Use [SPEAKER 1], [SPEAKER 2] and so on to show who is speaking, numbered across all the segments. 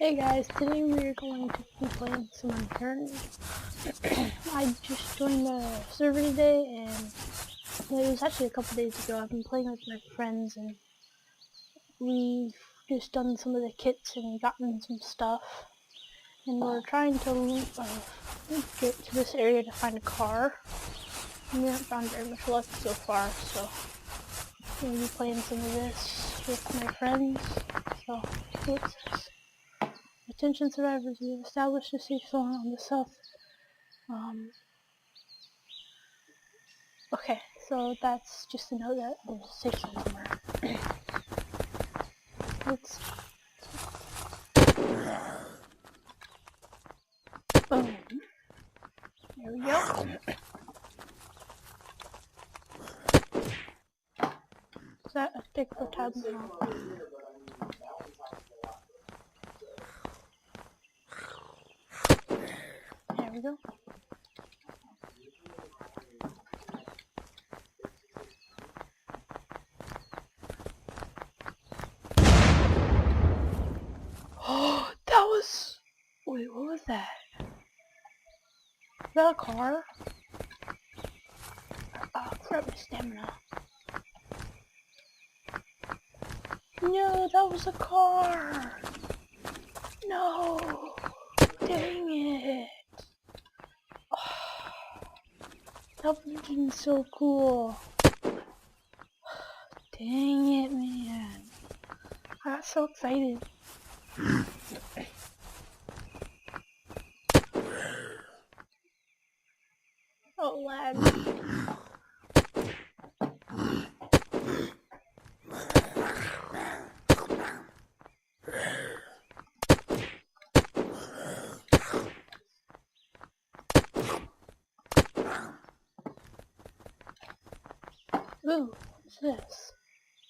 [SPEAKER 1] Hey guys, today we're going to be playing some Unturned. I just joined the server today, and it was actually a couple days ago. I've been playing with my friends, and we've just done some of the kits and gotten some stuff. And we're trying to get to this area to find a car. We haven't found very much luck so far, so we'll be playing some of this with my friends. So, what's this? Attention survivors, we have established a safe zone on the south. Okay, so that's just to know that there's a safe zone somewhere. Let's... Boom. There we go. Is that a stick for tab now? There we go. Oh, that was... Wait, what was that? Is that a car? Oh, crap, my stamina. No, that was a car! No! Dang it! Oh, that would have been so cool. Dang it, man. I got so excited. Oh, lag. Ooh, what's this?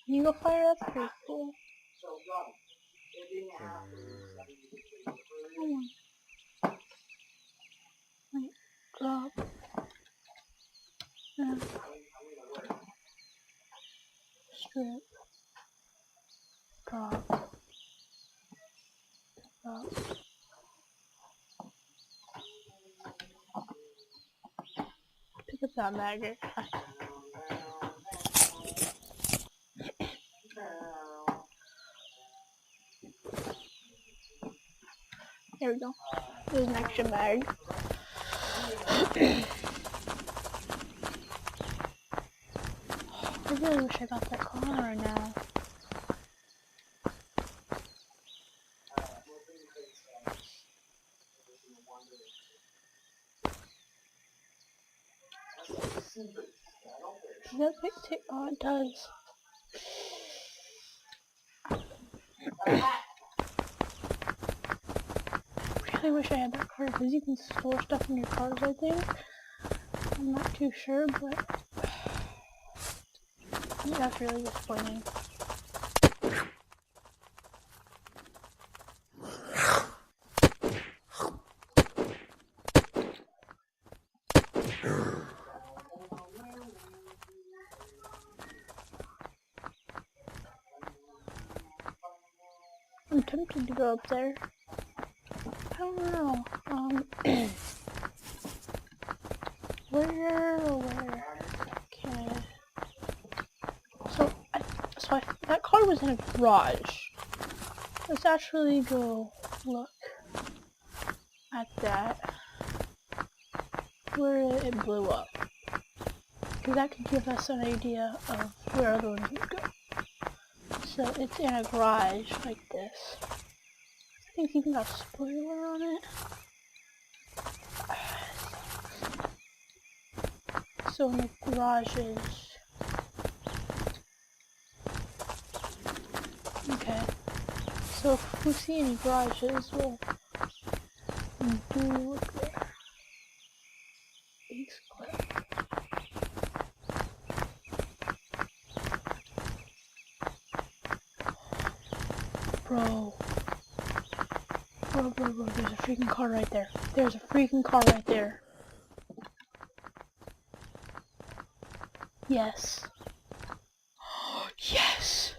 [SPEAKER 1] Eagle fire? That's pretty cool. Wait, drop. Strip. Drop. Drop. Pick up that maggot. There we go. There's an extra mag. I really wish I got that car right now. Does that take? Oh, it does. I really wish I had that car because you can store stuff in your cars, I think. I'm not too sure, but that's really disappointing. I'm tempted to go up there. I don't know. Where can that car was in a garage. Let's actually go look at that. Where it blew up. Because that could give us an idea of where other ones would go. So it's in a garage like this. I think it's even got a spoiler on it. So in the garages. Okay. So if we see any garages, we'll do look there. Ace clip. Bro, there's a freaking car right there. There's a freaking car right there. Yes. Yes!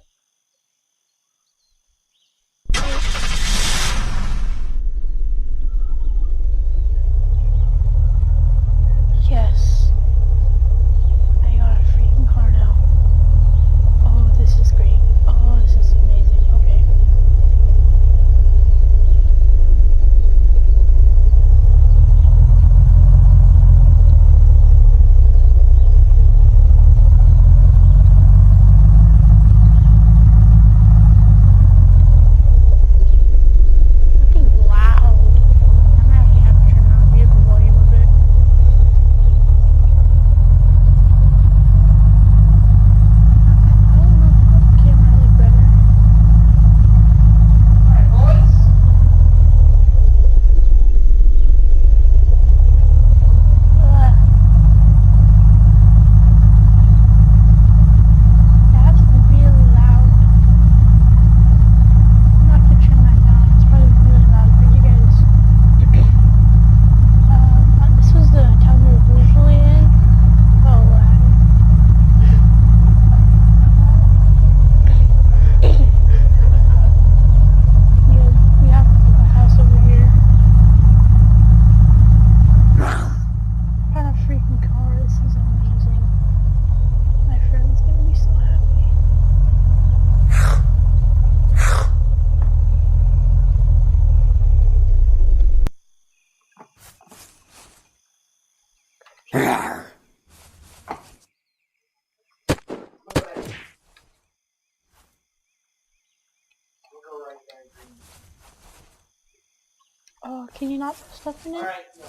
[SPEAKER 1] Oh, can you not put stuff in it?
[SPEAKER 2] Alright, no.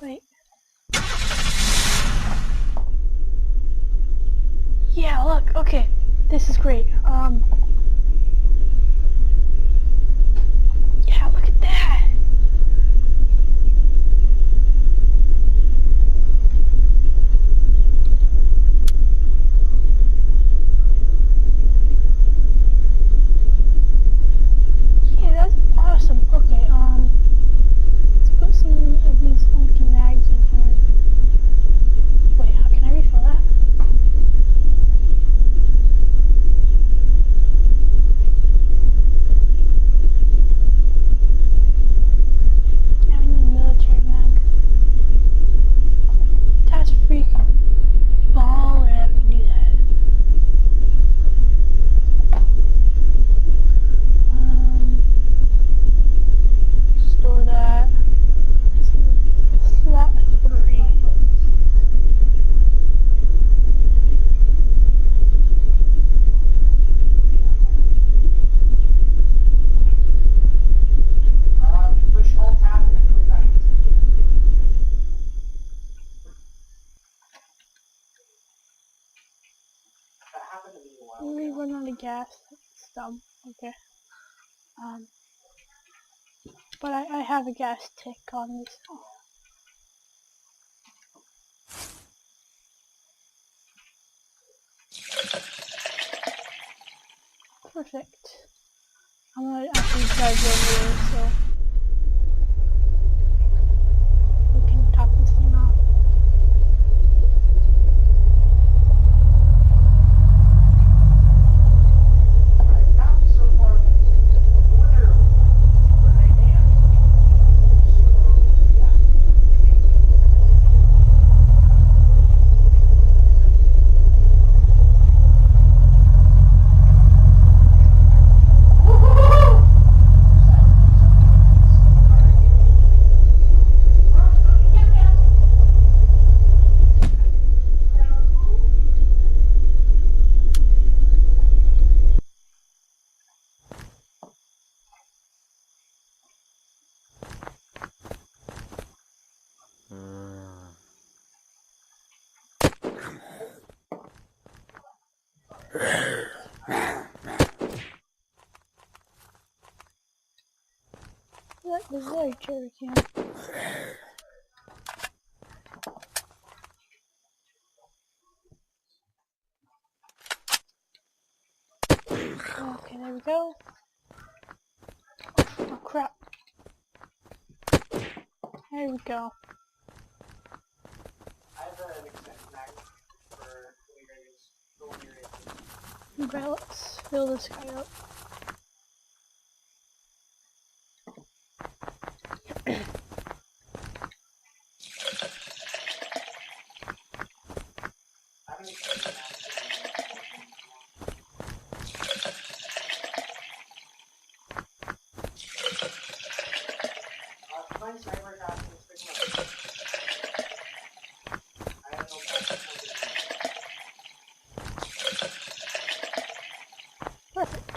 [SPEAKER 1] Wait. Yeah, look, okay. This is great. Yeah, look at that. Yeah, that's awesome. Okay, let's put some of these empty mags in here. Wait, how can I refill that? Now we need a military mag. That's freaking baller that we can do that. Store that. Flat 3.
[SPEAKER 2] Push alt tab and then click back. That happened to me a while
[SPEAKER 1] We
[SPEAKER 2] ago.
[SPEAKER 1] run out of gas. That's dumb. Okay. But I have a gas tick on this. Perfect. I'm gonna actually drive over there so we can top this thing off.
[SPEAKER 2] I found so far water where they dam. So, yeah.
[SPEAKER 1] That was very cherry can. Okay, there we go. Oh crap. There we go.
[SPEAKER 2] I have an extended mag for when you're in.
[SPEAKER 1] Okay, let's fill this guy up.
[SPEAKER 2] I have an extended mag. Find sniper cast and stick them up. I have no problem.
[SPEAKER 1] Perfect.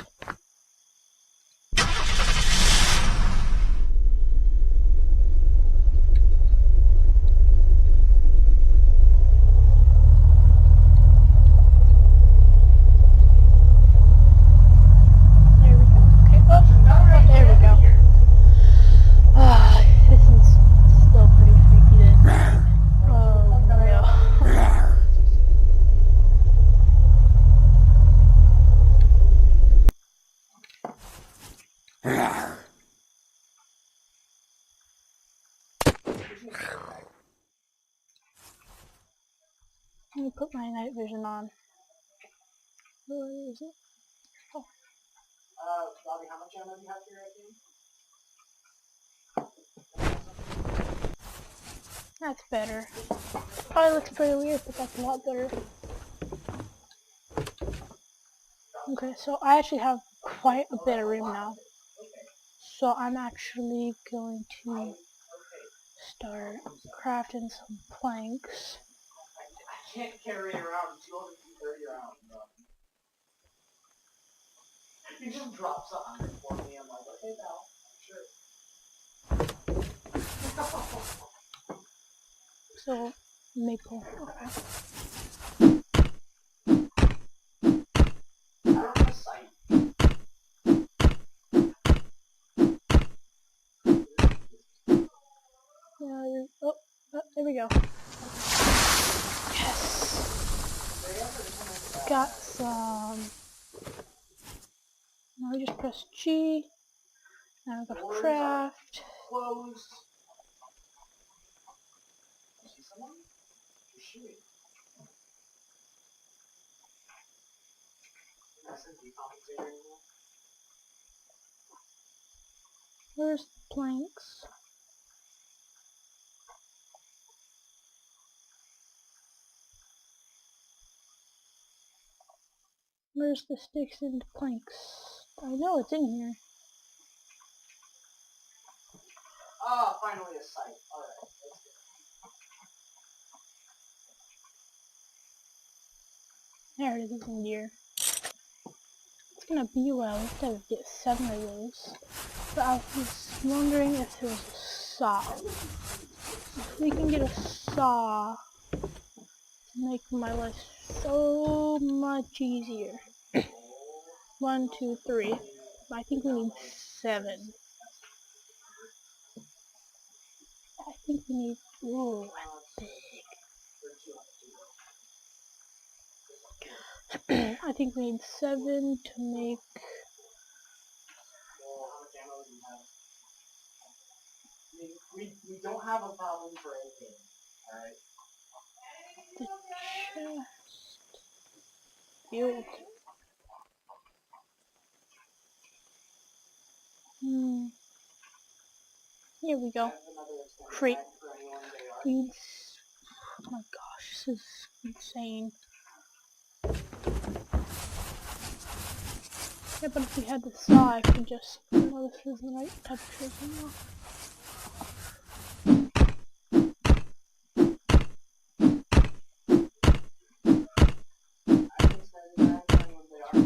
[SPEAKER 1] There we go. Okay, oh, there we go. Ah, this is still pretty freaky then. Oh no. Let me put my night vision on. Where is it? Oh,
[SPEAKER 2] Bobby, how much ammo do you have here, I think?
[SPEAKER 1] that's better. Probably looks pretty weird, but that's a lot better. Okay, so I actually have quite a bit of room now. So I'm actually going to start crafting some planks.
[SPEAKER 2] I can't carry it around 230 around. He just drops 100 for me. I'm like, okay, pal, sure.
[SPEAKER 1] So, maple. Okay.
[SPEAKER 2] I don't have a sight.
[SPEAKER 1] Yeah, oh, there we go. Yes! Got some. Now we just press G. Now we go to craft.
[SPEAKER 2] Closed. See someone? You're shooting. SMD compensator anymore?
[SPEAKER 1] Where's the planks? Where's the sticks and the planks? I know it's in here.
[SPEAKER 2] Ah, finally a sight. Alright, let's go.
[SPEAKER 1] There it is in here. It's gonna be well, we have to get 7 of those. But I was wondering if there was a saw. If we can get a saw to make my life so much easier. 1, 2, 3. I think we need 7. I think we need. Whoa, that's big. I think we need 7 to make.
[SPEAKER 2] Well, how much ammo do you have? We don't have a problem for anything, alright?
[SPEAKER 1] The chest. Build. Here we go. Crate. Weeds. Oh my gosh, this is insane. Yeah, but if we had the saw, I could just. Oh, this is the right type of tree now.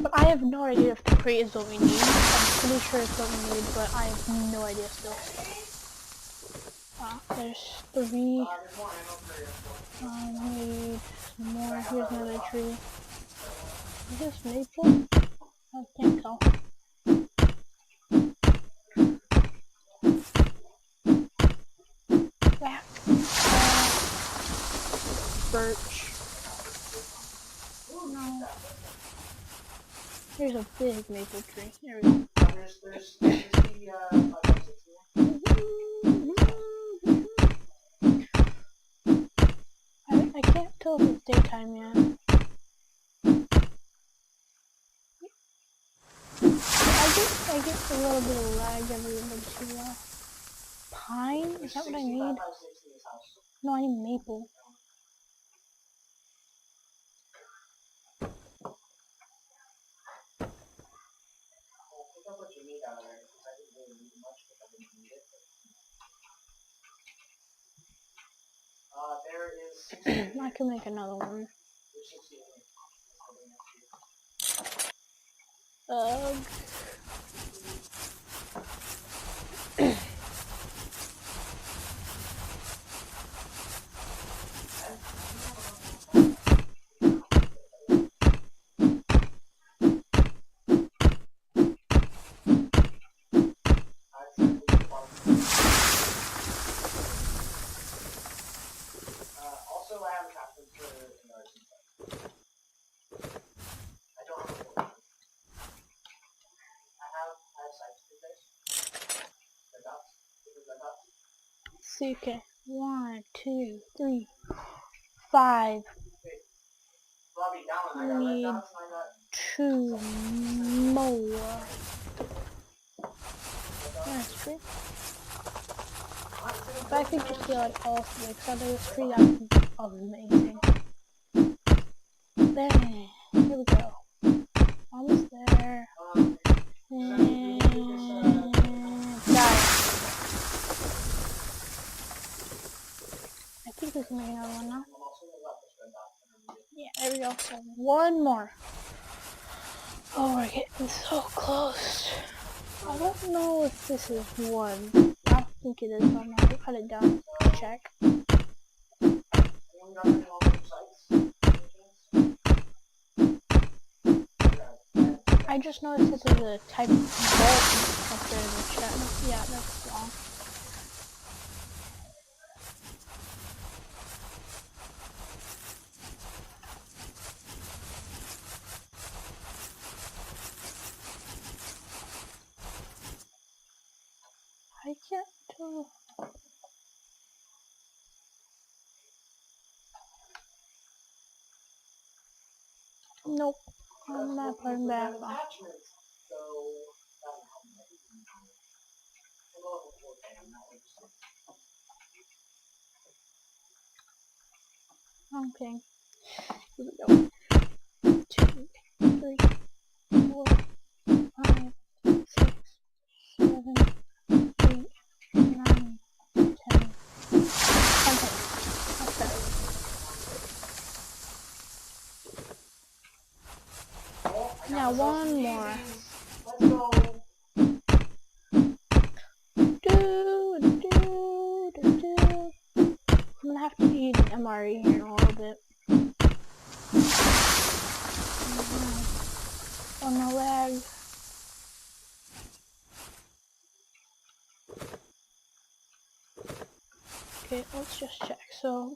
[SPEAKER 1] But I have no idea if the crate is what we need. I'm pretty sure it's what we need, but I have no idea still. There's 3. I need some more. Here's another tree. Is this maple? I can't tell. Back. Birch. No. Here's a big maple tree. There we go.
[SPEAKER 2] There's the 5x6 here.
[SPEAKER 1] I can't tell if it's daytime yet. I get a little bit of lag every once in a while. Pine? Is that what I need? No, I need maple.
[SPEAKER 2] There is
[SPEAKER 1] I can make another one. Ugh.
[SPEAKER 2] Also, I have a captain for the I don't have a board. I have sights for this. Red dots. Red dots.
[SPEAKER 1] Let's see, okay. 1, 2, 3, 5.
[SPEAKER 2] Bobby, down. I got red dots and I got
[SPEAKER 1] 2 more. That's good. If I could just get like all 6 out of this tree, that would be amazing. Bang! Here we go. Almost there. And got it. I think we can make another one now. Yeah, there we go. So 1 more. Oh, we're getting so close. I don't know if this is 1. I don't think it is. I'm gonna cut it down. Check.
[SPEAKER 2] governing all those sites?
[SPEAKER 1] I just noticed that there's a type of vault up there in the chat. Yeah, that's wrong. I can't tell. Nope. I'm not putting back on. Okay. Here we go. 2, 3, 4, 5, 6, 7, 8, 9, 10. Okay. That's better. Now one more.
[SPEAKER 2] Let's go.
[SPEAKER 1] I'm gonna have to eat an MRE here in a little bit. Oh no, lag. Okay, let's just check. So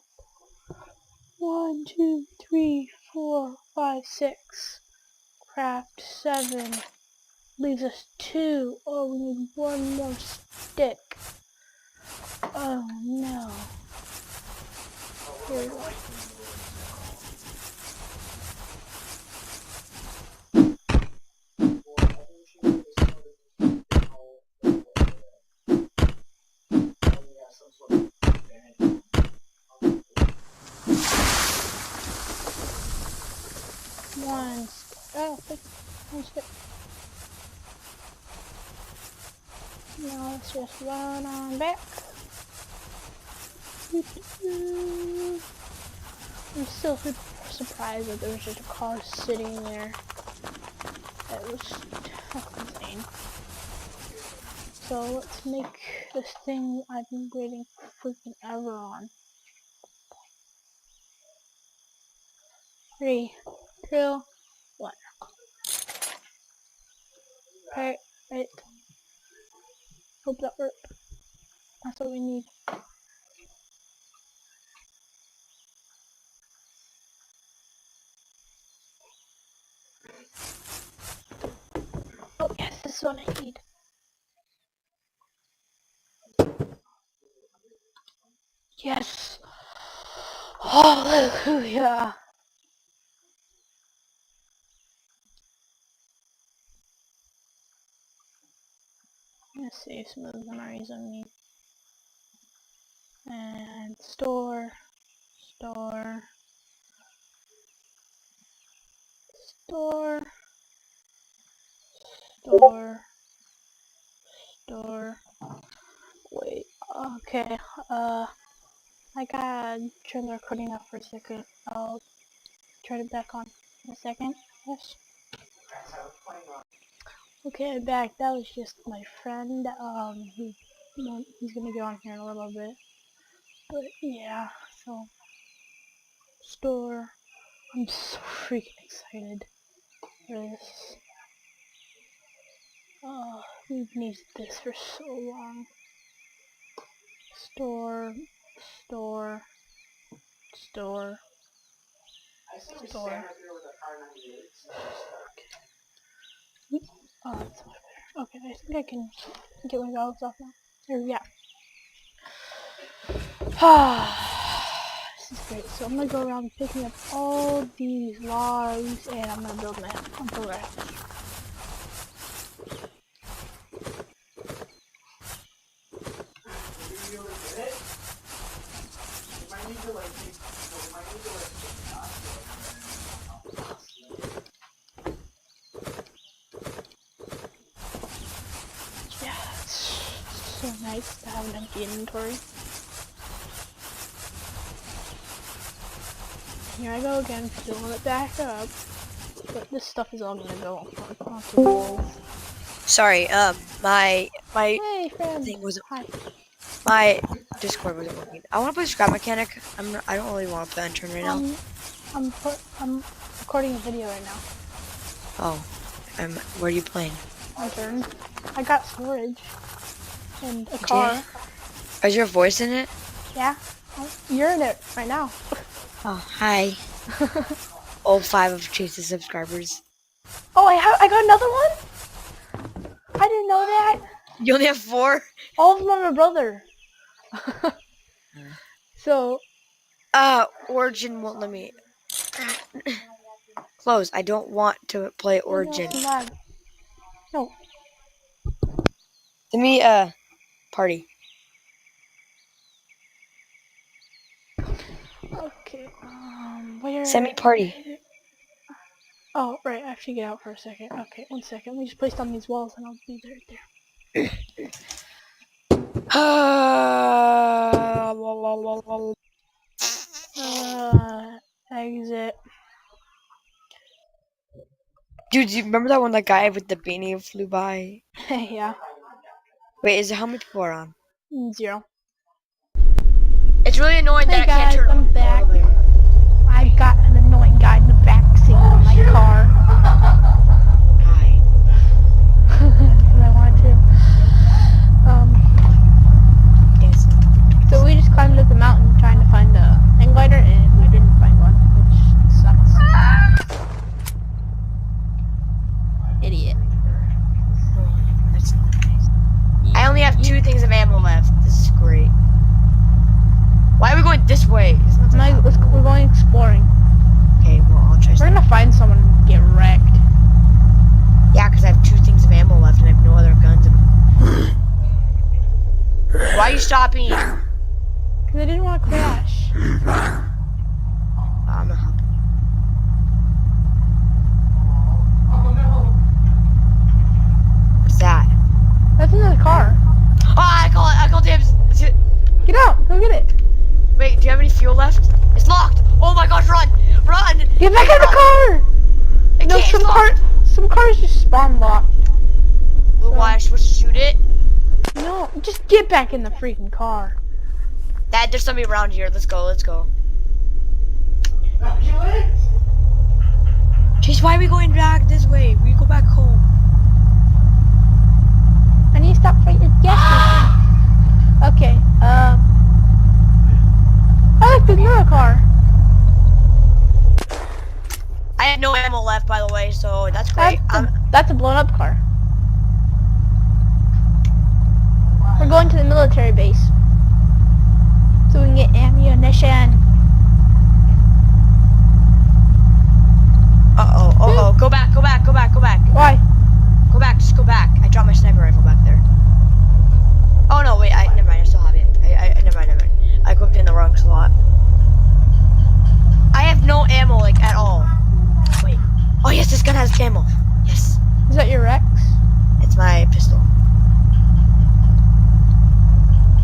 [SPEAKER 1] 1, 2, 3, 4, 5, 6. Craft 7. Leaves us 2. Oh, we need one more stick. Oh no. Here we go. One stick. Now let's just run on back. I'm still surprised that there was just a car sitting there. That was insane. So let's make this thing I've been waiting freaking ever on. 3, 2, 1. Okay, right. Hope that worked. That's what we need. Oh yes, this is what I need. Yes! Hallelujah! Let's save some of the memories I need. And store. Wait, okay, I gotta turn the recording off for a second. I'll turn it back on in a second. Yes. Okay, I'm back. That was just my friend. He's gonna get on here in a little bit. But yeah, so store. I'm so freaking excited for this. Oh, we've needed this for so long. Store. Oh, that's much better. Okay, I think I can get my goggles off now. There we go. This is great. So I'm gonna go around picking up all these logs and I'm gonna build my raft. Yeah, it's so nice to have an empty inventory. Here I go again, filling it back up. But this stuff is all gonna go onto the walls.
[SPEAKER 3] Sorry, my
[SPEAKER 1] Hey, friend.
[SPEAKER 3] thing was
[SPEAKER 1] Hi.
[SPEAKER 3] My Discord wasn't working. I want to play Scrap Mechanic. I don't really want to play Unturned right now.
[SPEAKER 1] I'm recording a video right now.
[SPEAKER 3] Oh, where are you playing?
[SPEAKER 1] Unturned. I got storage and a car.
[SPEAKER 3] Is your voice in it?
[SPEAKER 1] Yeah, you're in it right now.
[SPEAKER 3] Oh, hi. All 5 of Chase's subscribers.
[SPEAKER 1] Oh, I got another one? I didn't know that.
[SPEAKER 3] You only have 4?
[SPEAKER 1] All of them are my brother. So.
[SPEAKER 3] Origin won't let me. Close. I don't want to play Origin.
[SPEAKER 1] No.
[SPEAKER 3] Send me party.
[SPEAKER 1] Okay. Where?
[SPEAKER 3] Send me party.
[SPEAKER 1] Oh, right. I have to get out for a second. Okay, 1 second. Let me just place down these walls and I'll be right there. Exit.
[SPEAKER 3] Dude, do you remember that one, that guy with the beanie flew by?
[SPEAKER 1] Yeah.
[SPEAKER 3] Wait, how many people are on?
[SPEAKER 1] 0.
[SPEAKER 3] It's really annoying
[SPEAKER 1] Hey
[SPEAKER 3] that
[SPEAKER 1] guys,
[SPEAKER 3] I can't turn
[SPEAKER 1] I'm back.
[SPEAKER 3] all the way around.
[SPEAKER 1] I got an annoying guy in the back seat of my car.
[SPEAKER 3] Hi.
[SPEAKER 1] Because I wanted to.
[SPEAKER 3] Yes.
[SPEAKER 1] So we just climbed up the mountain trying to find a hang glider, and we didn't find one, which sucks. Idiot.
[SPEAKER 3] Oh, that's not nice. I only have 2 things of ammo left. This is great. Why are we going this way?
[SPEAKER 1] We're going exploring.
[SPEAKER 3] Okay, well, I'll try.
[SPEAKER 1] We're gonna find someone and get wrecked.
[SPEAKER 3] Yeah, because I have 2 things of ammo left and I have no other guns. Why are you stopping?
[SPEAKER 1] Because I didn't want to crash.
[SPEAKER 3] I'm not helping. What's that?
[SPEAKER 1] That's in the car.
[SPEAKER 3] Oh, I call dibs.
[SPEAKER 1] Get out! Go get it!
[SPEAKER 3] Wait, do you have any fuel left? It's locked. Oh my gosh, run! Run!
[SPEAKER 1] Get back in the car! No, some cars just spawn locked.
[SPEAKER 3] Well, why, am I supposed to shoot it?
[SPEAKER 1] No, just get back in the freaking car.
[SPEAKER 3] Dad, there's somebody around here. Let's go, let's go. Chase, why are we going back this way? We go back home.
[SPEAKER 1] I need to stop fighting the gas station. Okay, I like the mirror car.
[SPEAKER 3] I have no ammo left, by the way, so that's great.
[SPEAKER 1] That's a blown up car. We're going to the military base. So we can get ammunition.
[SPEAKER 3] Uh-oh. Go back.
[SPEAKER 1] Why?
[SPEAKER 3] Go back, just go back. I dropped my sniper rifle back there. Oh no, wait, never mind, I still have it. Never mind. I equipped it in the wrong slot. I have no ammo, like, at all. Wait. Oh yes, this gun has ammo. Yes.
[SPEAKER 1] Is that your Rex?
[SPEAKER 3] It's my pistol.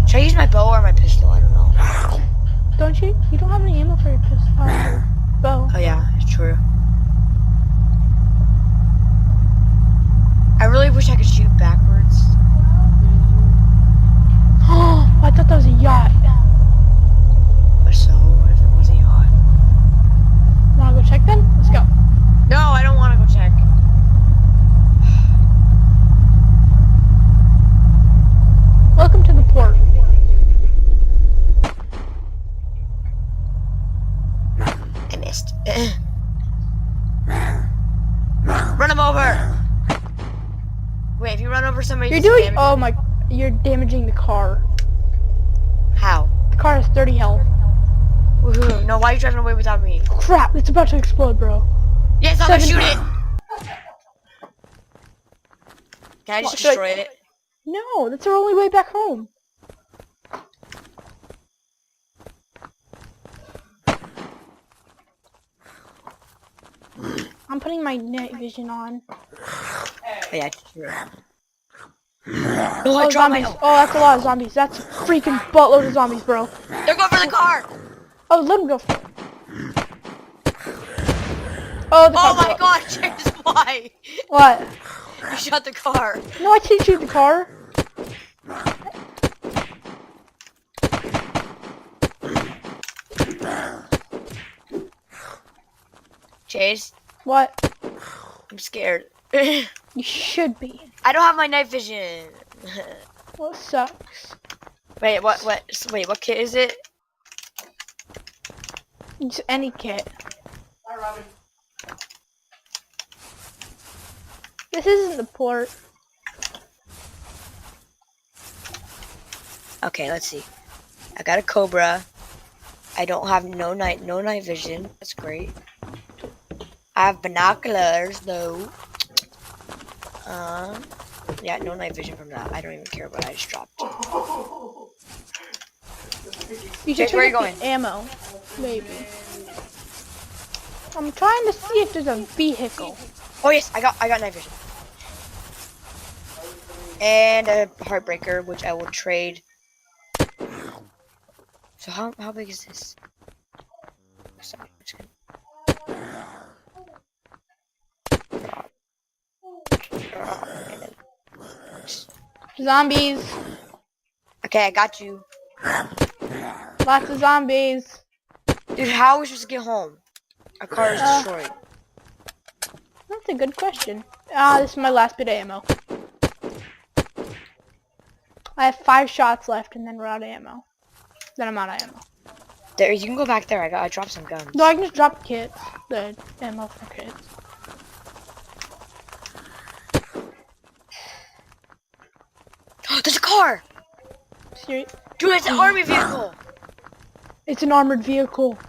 [SPEAKER 3] Should I use my bow or my pistol? I don't know.
[SPEAKER 1] Don't you? You don't have any ammo for your pistol. Your bow.
[SPEAKER 3] Oh yeah, it's true. I really wish I could shoot backwards.
[SPEAKER 1] Oh, I thought that was a yacht.
[SPEAKER 3] But so, what if it was a yacht?
[SPEAKER 1] Wanna go check then? Let's go.
[SPEAKER 3] No, I don't want to go check.
[SPEAKER 1] Welcome to the port.
[SPEAKER 3] I missed. Run him over! Wait, if you run over somebody,
[SPEAKER 1] You're damaging the car.
[SPEAKER 3] How?
[SPEAKER 1] The car has 30 health.
[SPEAKER 3] Woohoo! No, why are you driving away without me?
[SPEAKER 1] Crap, it's about to explode, bro.
[SPEAKER 3] Yes, I'm gonna shoot it! Can I just destroy it?
[SPEAKER 1] No, that's our only way back home. I'm putting my night vision on.
[SPEAKER 3] Oh, yeah, true. No, I dropped
[SPEAKER 1] zombies. Oh, that's a lot of zombies. That's a freaking buttload of zombies, bro.
[SPEAKER 3] They're going for the car!
[SPEAKER 1] Oh, let them go. Oh, the car.
[SPEAKER 3] Oh my god, James, why?
[SPEAKER 1] What?
[SPEAKER 3] You shot the car.
[SPEAKER 1] No, I didn't shoot the car.
[SPEAKER 3] Chase,
[SPEAKER 1] What?
[SPEAKER 3] I'm scared. I
[SPEAKER 1] You should be.
[SPEAKER 3] don't have my night vision.
[SPEAKER 1] What sucks?
[SPEAKER 3] Wait, what? Wait, what kit is it?
[SPEAKER 1] Just any kit.
[SPEAKER 2] Hi, Robin.
[SPEAKER 1] This isn't the port.
[SPEAKER 3] Okay, let's see. I got a Cobra. I don't have no night vision. That's great. I have binoculars though. Yeah, no night vision from that. I don't even care what I just dropped.
[SPEAKER 1] You
[SPEAKER 3] Chase,
[SPEAKER 1] should
[SPEAKER 3] where are you
[SPEAKER 1] check
[SPEAKER 3] going?
[SPEAKER 1] the ammo. Maybe. I'm trying to see if there's a vehicle.
[SPEAKER 3] Oh yes, I got night vision. And a heartbreaker, which I will trade. So how big is this? Sorry, I'm just gonna...
[SPEAKER 1] Zombies.
[SPEAKER 3] Okay, I got you.
[SPEAKER 1] Lots of zombies.
[SPEAKER 3] Dude, how are we supposed to get home? Our car is destroyed.
[SPEAKER 1] That's a good question. This is my last bit of ammo. I have 5 shots left and then we're out of ammo. Then I'm out of ammo.
[SPEAKER 3] There, you can go back there. I dropped some guns.
[SPEAKER 1] No, I can just drop kits. The ammo for kits.
[SPEAKER 3] There's a car!
[SPEAKER 1] Serious?
[SPEAKER 3] Dude, it's an army vehicle!
[SPEAKER 1] It's an armored vehicle.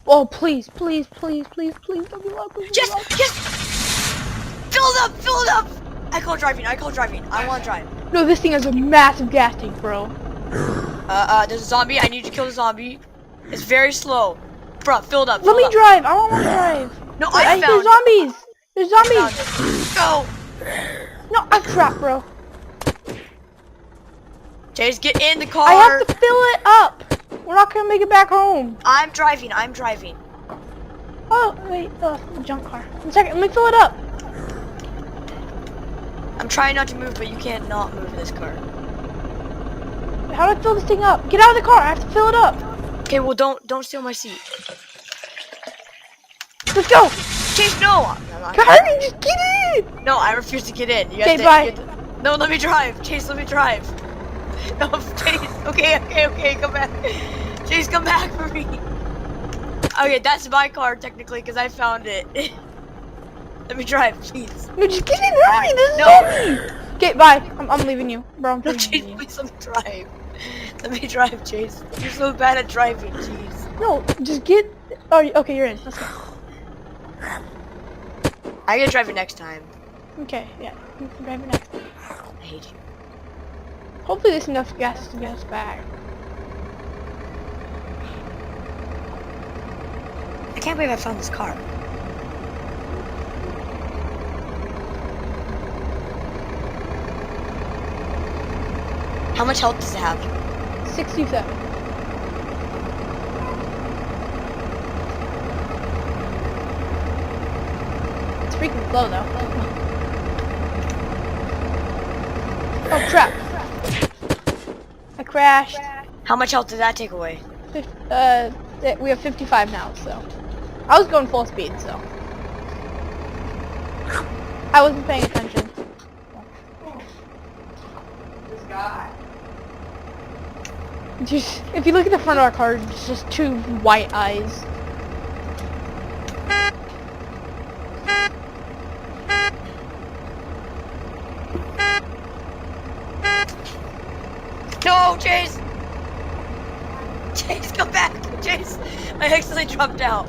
[SPEAKER 1] Oh, please, please, please, please, please, don't be loud, please.
[SPEAKER 3] Yes! Yes! Fill it up! Fill it up! I call driving. I want to drive.
[SPEAKER 1] No, this thing has a massive gas tank, bro.
[SPEAKER 3] There's a zombie. I need to kill the zombie. It's very slow. Bruh, fill it up.
[SPEAKER 1] Let me drive. I don't want to drive.
[SPEAKER 3] No, I
[SPEAKER 1] There's
[SPEAKER 3] found
[SPEAKER 1] zombies. There's zombies.
[SPEAKER 3] Go!
[SPEAKER 1] No, I'm trapped, bro.
[SPEAKER 3] Chase, get in the car.
[SPEAKER 1] I have to fill it up. We're not gonna make it back home.
[SPEAKER 3] I'm driving.
[SPEAKER 1] Oh, wait. The junk car. 1 second. Let me fill it up.
[SPEAKER 3] I'm trying not to move, but you can't not move this car.
[SPEAKER 1] Wait, how do I fill this thing up? Get out of the car. I have to fill it up.
[SPEAKER 3] Okay, well, don't steal my seat.
[SPEAKER 1] Let's go.
[SPEAKER 3] Chase, no!
[SPEAKER 1] Hurry, just get in.
[SPEAKER 3] No, I refuse to get in.
[SPEAKER 1] Okay, bye.
[SPEAKER 3] No, let me drive. Chase, let me drive. No, Chase. Okay, come back. Chase, come back for me. Okay, that's my car, technically, because I found it. Let me drive, please.
[SPEAKER 1] No, just get in. Hurry. This is
[SPEAKER 3] No.
[SPEAKER 1] zombie. Okay, bye. I'm leaving you. Bro, I'm
[SPEAKER 3] No,
[SPEAKER 1] leaving
[SPEAKER 3] Chase,
[SPEAKER 1] you.
[SPEAKER 3] please let me drive. Let me drive, Chase. You're so bad at driving, jeez.
[SPEAKER 1] No, just get... Oh, okay, you're in. Let's go.
[SPEAKER 3] I gotta drive it next time.
[SPEAKER 1] Okay, yeah. You can drive it next.
[SPEAKER 3] I hate you.
[SPEAKER 1] Hopefully there's enough gas to get us back.
[SPEAKER 3] I can't believe I found this car. How much health does it have?
[SPEAKER 1] 67. It's freaking slow though. Oh crap. I crashed.
[SPEAKER 3] How much health did that take away?
[SPEAKER 1] We have 55 now, so. I was going full speed, so. I wasn't paying attention.
[SPEAKER 2] This guy.
[SPEAKER 1] Just, if you look at the front of our car, it's just 2 white eyes.
[SPEAKER 3] No, Chase! Chase, come back! Chase! I accidentally dropped out.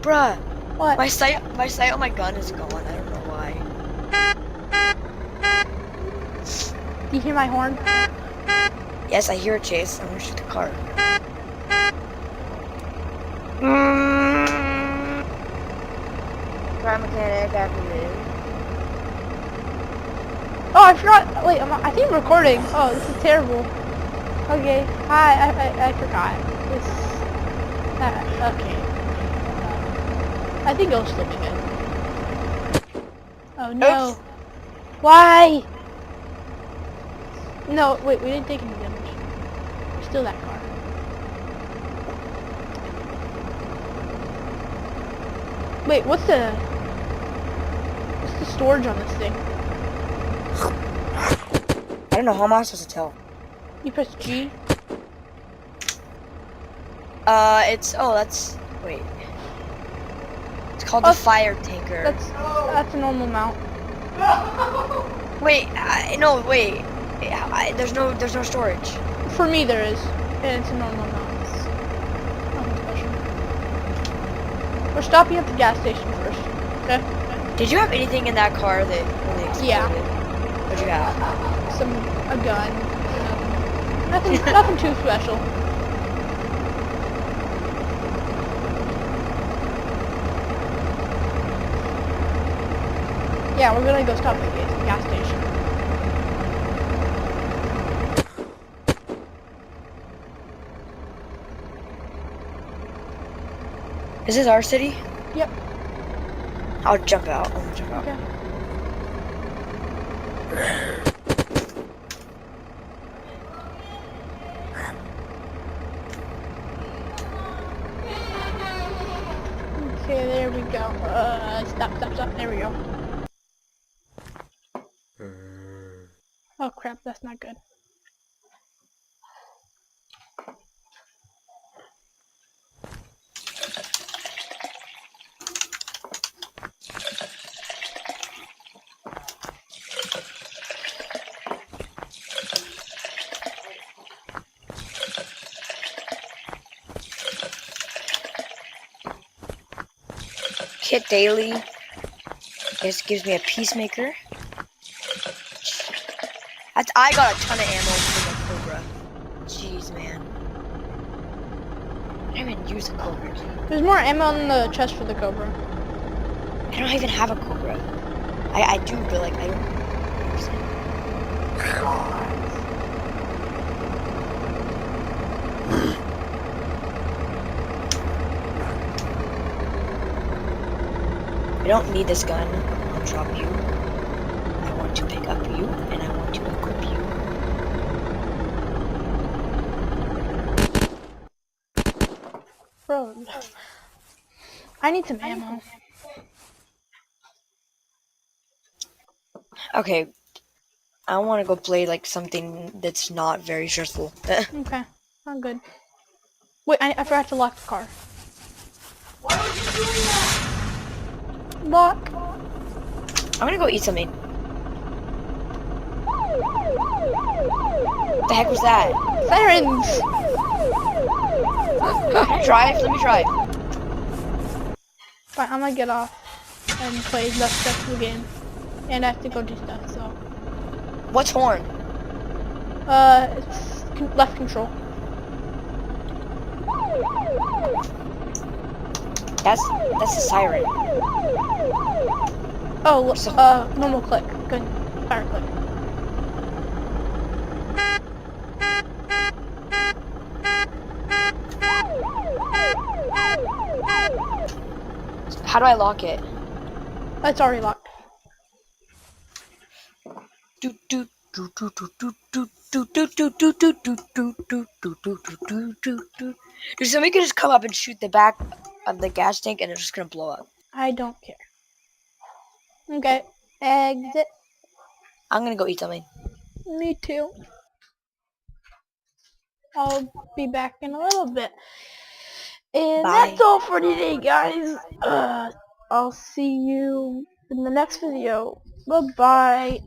[SPEAKER 3] Bruh,
[SPEAKER 1] What?
[SPEAKER 3] my sight on my gun is gone. I don't know why.
[SPEAKER 1] Do you hear my horn?
[SPEAKER 3] Yes, I hear it, Chase. I'm gonna shoot the car. Car mechanic, after this.
[SPEAKER 1] Oh, I forgot. Wait, I think I'm recording. Oh, this is terrible. Okay. Hi, I forgot. This. Okay. I think it'll still be good. Oh no.
[SPEAKER 3] Oops.
[SPEAKER 1] Why? No, wait, we didn't take any damage. We're still that car. Wait, what's the storage on this thing?
[SPEAKER 3] I don't know. How am I supposed to tell?
[SPEAKER 1] You press G.
[SPEAKER 3] That's wait. It's called the fire tanker.
[SPEAKER 1] That's a normal mount.
[SPEAKER 3] Wait, no, wait. There's no storage.
[SPEAKER 1] For me, there is, and it's a normal mount. It's nothing special. We're stopping at the gas station first. Okay.
[SPEAKER 3] Did you have anything in that car that really exploded?
[SPEAKER 1] Yeah.
[SPEAKER 3] What'd you have?
[SPEAKER 1] A gun. Nothing too special. Yeah, we're gonna go stop at the gas station.
[SPEAKER 3] Is this our city?
[SPEAKER 1] Yep.
[SPEAKER 3] I'll jump out. I'm gonna jump out.
[SPEAKER 1] Okay. Okay, there we go. Stop. There we go. Oh crap, that's not good.
[SPEAKER 3] Kit daily. This gives me a peacemaker. I got a ton of ammo for the Cobra. Jeez, man. I didn't even use a Cobra.
[SPEAKER 1] There's more ammo in the chest for the Cobra.
[SPEAKER 3] I don't even have a Cobra. I do, but like I don't use it. I don't need this gun. I'll drop you. I want to pick up you, and I want to equip you.
[SPEAKER 1] Bro, I need some ammo.
[SPEAKER 3] Okay. I want to go play like something that's not very stressful.
[SPEAKER 1] Okay, I'm good. Wait, I forgot to lock the car.
[SPEAKER 2] Why would you do that?
[SPEAKER 1] Lock.
[SPEAKER 3] I'm gonna go eat something. What the heck was that?
[SPEAKER 1] Sirens!
[SPEAKER 3] Can I drive? Let me drive.
[SPEAKER 1] Fine, I'm gonna get off and play the stressful game. And I have to go do stuff, so.
[SPEAKER 3] What's horn?
[SPEAKER 1] It's left control.
[SPEAKER 3] That's a siren.
[SPEAKER 1] Oh, normal click. Good. Fire click.
[SPEAKER 3] How do I lock it?
[SPEAKER 1] It's already locked.
[SPEAKER 3] Somebody could just come up and shoot the back of the gas tank and it's just gonna blow up.
[SPEAKER 1] I don't care. Okay. Exit.
[SPEAKER 3] I'm gonna go eat something.
[SPEAKER 1] Me too. I'll be back in a little bit. And
[SPEAKER 3] Bye.
[SPEAKER 1] that's all for today, guys. I'll see you in the next video. Bye-bye.